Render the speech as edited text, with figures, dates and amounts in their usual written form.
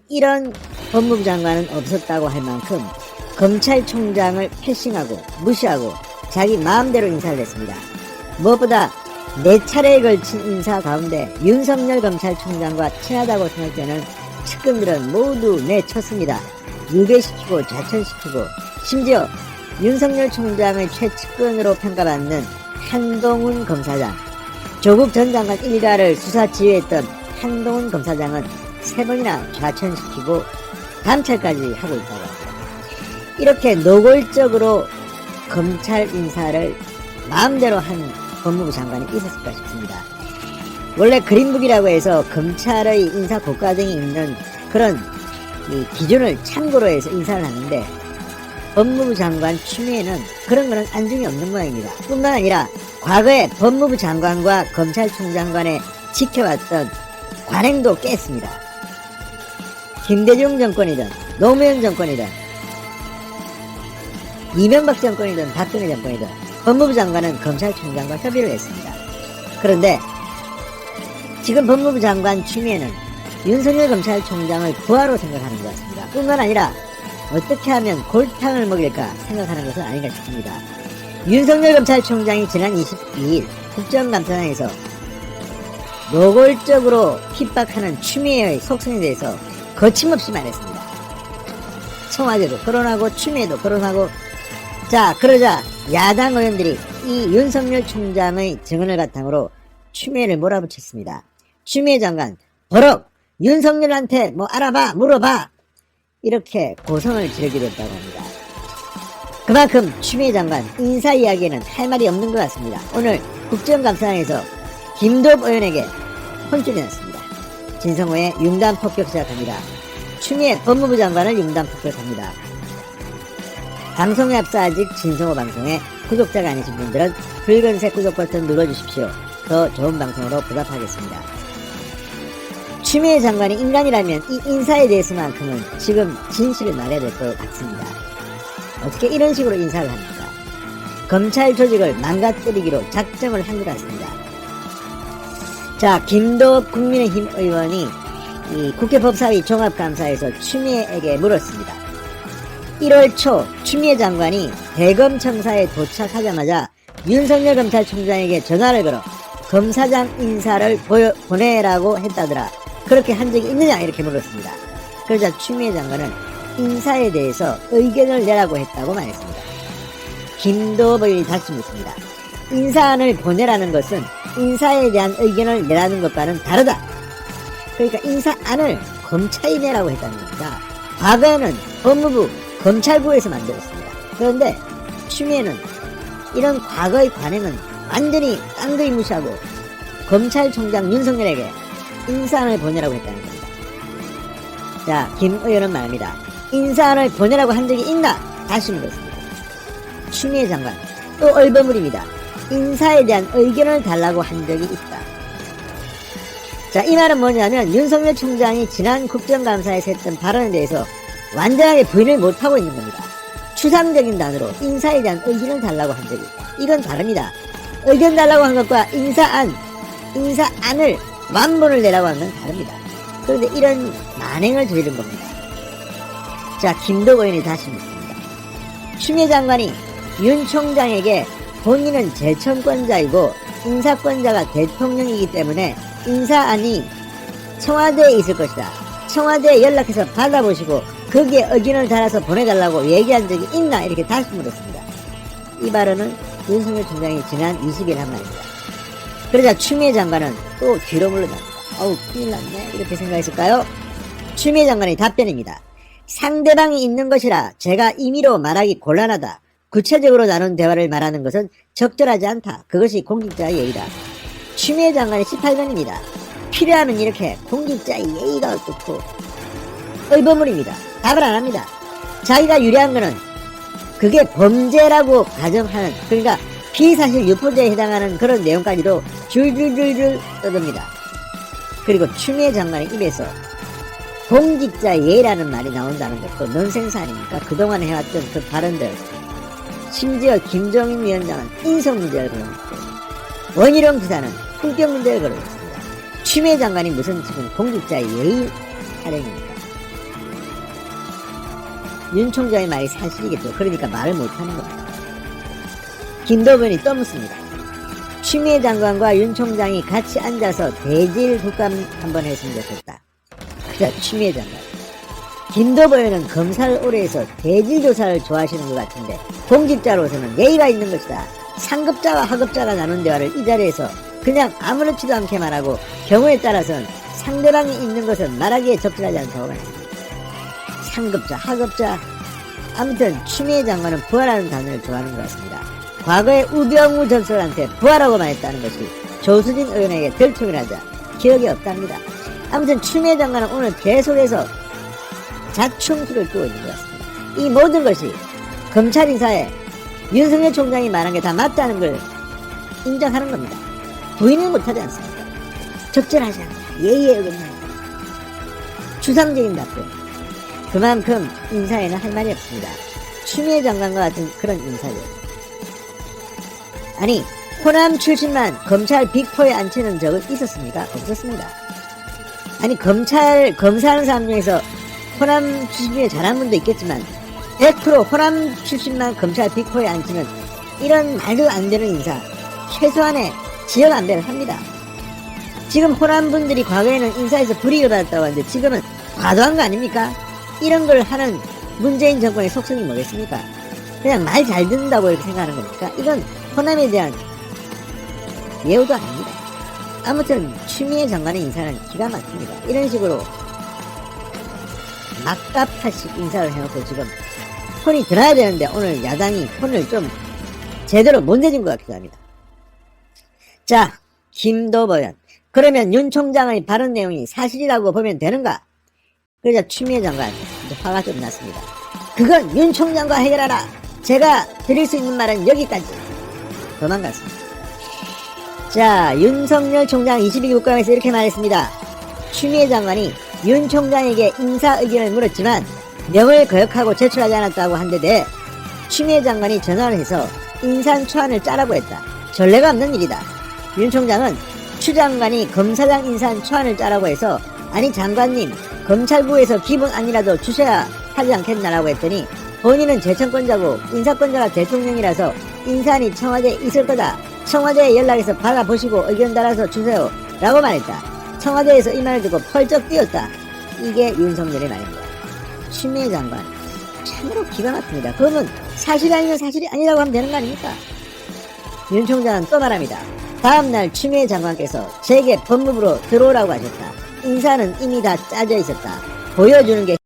이런 법무부 장관은 없었다고 할 만큼 검찰총장을 패싱하고 무시하고 자기 마음대로 인사를 했습니다. 무엇보다 4차례에 걸친 인사 가운데 윤석열 검찰총장과 친하다고 생각되는 측근들은 모두 내쳤습니다. 유괴시키고 좌천시키고 심지어 윤석열 총장의 최측근으로 평가받는 한동훈 검사장, 조국 전 장관 일가를 수사 지휘했던 한동훈 검사장은 3번이나 좌천시키고 감찰까지 하고 있다고 합니다. 이렇게 노골적으로 검찰 인사를 마음대로 한 법무부 장관이 있었을까 싶습니다. 원래 그린북이라고 해서 검찰의 인사 고과정이 있는 그런 기준을 참고로 해서 인사를 하는데 법무부 장관 추미애는 그런 거는 안중이 없는 모양입니다. 뿐만 아니라 과거에 법무부 장관과 검찰총장 간에 지켜왔던 관행도 깼습니다. 김대중 정권이든 노무현 정권이든 이명박 정권이든 박근혜 정권이든 법무부 장관은 검찰총장과 협의를 했습니다. 그런데 지금 법무부 장관 추미애는 윤석열 검찰총장을 부하로 생각하는 것 같습니다. 뿐만 아니라 어떻게 하면 골탕을 먹일까 생각하는 것은 아닌가 싶습니다. 윤석열 검찰총장이 지난 22일 국정감사장에서 노골적으로 핍박하는 추미애의 속성에 대해서 거침없이 말했습니다. 청와대도 거론하고 추미애도 거론하고, 자 그러자 야당 의원들이 이 윤석열 총장의 증언을 바탕으로 추미애를 몰아붙였습니다. 추미애 장관 버럭 윤석열한테 뭐 알아봐 물어봐 이렇게 고성을 지르기로 했다고 합니다. 그만큼 추미애 장관 인사 이야기에는 할 말이 없는 것 같습니다. 오늘 국정감사장에서 김도읍 의원에게 혼쭐이 났습니다. 진성호의 융단 폭격 시작합니다. 추미애 법무부 장관을 융단 폭격합니다. 방송에 앞서 아직 진성호 방송에 구독자가 아니신 분들은 붉은색 구독 버튼 눌러주십시오. 더 좋은 방송으로 보답하겠습니다. 추미애 장관이 인간이라면 이 인사에 대해서만큼은 지금 진실을 말해야 될 것 같습니다. 어떻게 이런 식으로 인사를 합니까? 검찰 조직을 망가뜨리기로 작정을 한 것 같습니다. 자, 김도읍 국민의힘 의원이 이 국회 법사위 종합감사에서 추미애에게 물었습니다. 1월 초 추미애 장관이 대검청사에 도착하자마자 윤석열 검찰총장에게 전화를 걸어 검사장 인사를 보내라고 했다더라. 그렇게 한 적이 있느냐 이렇게 물었습니다. 그러자 추미애 장관은 인사에 대해서 의견을 내라고 했다고 말했습니다. 김도읍 의원이 다시 묻습니다. 인사안을 보내라는 것은 인사에 대한 의견을 내라는 것과는 다르다. 그러니까 인사안을 검찰이 내라고 했다는 겁니다. 과거에는 법무부 검찰부에서 만들었습니다. 그런데 추미애는 이런 과거의 관행은 완전히 깡그리 무시하고 검찰총장 윤석열에게 인사안을 보내라고 했다는 겁니다. 자, 김 의원은 말합니다. 인사안을 보내라고 한 적이 있나? 다시 물었습니다. 추미애 장관 또 얼버무립니다. 인사에 대한 의견을 달라고 한 적이 있다. 자, 이 말은 뭐냐면 윤석열 총장이 지난 국정감사에서 했던 발언에 대해서 완전하게 부인을 못하고 있는 겁니다. 추상적인 단어로 인사에 대한 의견을 달라고 한 적이 있다. 이건 다릅니다. 의견 달라고 한 것과 인사안을 완본을 내라고 하는 건 다릅니다. 그런데 이런 만행을 저지른 겁니다. 자, 김도읍 의원이 다시 묻습니다. 추미애 장관이 윤 총장에게 본인은 재청권자이고 인사권자가 대통령이기 때문에 인사안이 청와대에 있을 것이다. 청와대에 연락해서 받아보시고 거기에 의견을 달아서 보내달라고 얘기한 적이 있나? 이렇게 다시 물었습니다. 이 발언은 윤석열 총장이 지난 20일 한 말입니다. 그러자 추미애 장관은 또 뒤로 물러납니다. 어우 큰일 났네 이렇게 생각했을까요? 추미애 장관의 답변입니다. 상대방이 있는 것이라 제가 임의로 말하기 곤란하다. 구체적으로 나눈 대화를 말하는 것은 적절하지 않다. 그것이 공직자의 예의다. 추미애 장관의 18번입니다. 필요하면 이렇게 공직자의 예의가 어떻고 얼버무립니다. 답을 안 합니다. 자기가 유리한 거는 그게 범죄라고 가정하는, 그러니까 피사실 유포죄에 해당하는 그런 내용까지도 줄줄줄줄 떠듭니다. 그리고 추미애 장관의 입에서 공직자 예라는 말이 나온다는 것도 넌센스 아닙니까? 그동안 해왔던 그 발언들, 심지어 김종인 위원장은 인성 문제를 걸어냈고 원희룡 부사는 품격 문제를 걸어냈습니다. 추미애 장관이 무슨 지금 공직자 예의 타령입니까? 윤 총장의 말이 사실이겠죠. 그러니까 말을 못하는 겁니다. 김도변이 또 묻습니다. 추미애 장관과 윤 총장이 같이 앉아서 대질 국감 한번 했으면 좋겠다. 그자 추미애 장관. 김도변은 검사를 오래 해서 대질 조사를 좋아하시는 것 같은데 공직자로서는 예의가 있는 것이다. 상급자와 하급자가 나눈 대화를 이 자리에서 그냥 아무렇지도 않게 말하고 경우에 따라서는 상대방이 있는 것은 말하기에 적절하지 않다고 말했습니다. 상급자, 하급자, 아무튼 추미애 장관은 부하라는 단어를 좋아하는 것 같습니다. 과거에 우병우 전설한테 부하라고 말했다는 것이 조수진 의원에게 들통을 하자 기억이 없답니다. 아무튼 추미애 장관은 오늘 계속해서 자충수를 두고 있는 것 같습니다. 이 모든 것이 검찰 인사에 윤석열 총장이 말한 게 다 맞다는 걸 인정하는 겁니다. 부인을 못하지 않습니까? 적절하지 않다. 예의에 어긋난다. 추상적인 답변. 그만큼 인사에는 할 말이 없습니다. 추미애 장관과 같은 그런 인사들. 아니 호남 출신만 검찰 빅4에 앉히는 적은 있었습니까? 없었습니다. 아니 검사하는 사람 중에서 호남 출신 중에 잘한 분도 있겠지만 100% 호남 출신만 검찰 빅4에 앉히는 이런 말도 안 되는 인사 최소한의 지역 안배를 합니다. 지금 호남 분들이 과거에는 인사에서 불이익을 받았다고 하는데 지금은 과도한 거 아닙니까? 이런 걸 하는 문재인 정권의 속성이 뭐겠습니까? 그냥 말 잘 듣는다고 이렇게 생각하는 겁니까? 이건 호남에 대한 예우도 아닙니다. 아무튼 추미애 장관의 인사는 기가 막힙니다. 이런 식으로 막갑하식 인사를 해놓고 지금 폰이 들어야 되는데 오늘 야당이 폰을 좀 제대로 못 내준 것 같기도 합니다. 자, 김도보연. 그러면 윤 총장의 발언 내용이 사실이라고 보면 되는가? 그러자 추미애 장관 이제 화가 좀 났습니다. 그건 윤 총장과 해결하라. 제가 드릴 수 있는 말은 여기까지. 도망갔습니다. 자, 윤석열 총장 22기 국감에서 이렇게 말했습니다. 추미애 장관이 윤 총장에게 인사 의견을 물었지만 명을 거역하고 제출하지 않았다고 한 데 대해 추미애 장관이 전화를 해서 인사 초안을 짜라고 했다. 전례가 없는 일이다. 윤 총장은 추 장관이 검사장 인사 초안을 짜라고 해서 아니 장관님 검찰부에서 기본 아니라도 주셔야 하지 않겠나라고 했더니 본인은 재청권자고 인사권자가 대통령이라서 인사안이 청와대에 있을 거다. 청와대에 연락해서 받아보시고 의견 달아서 주세요 라고 말했다. 청와대에서 이 말을 듣고 펄쩍 뛰었다. 이게 윤석열의 말입니다. 추미애 장관 참으로 기가 막힙니다. 그러면 사실이 아니면 사실이 아니라고 하면 되는 거 아닙니까? 윤 총장은 또 말합니다. 다음날 추미애 장관께서 제게 법무부로 들어오라고 하셨다. 인사는 이미 다 짜져 있었다. 보여주는 게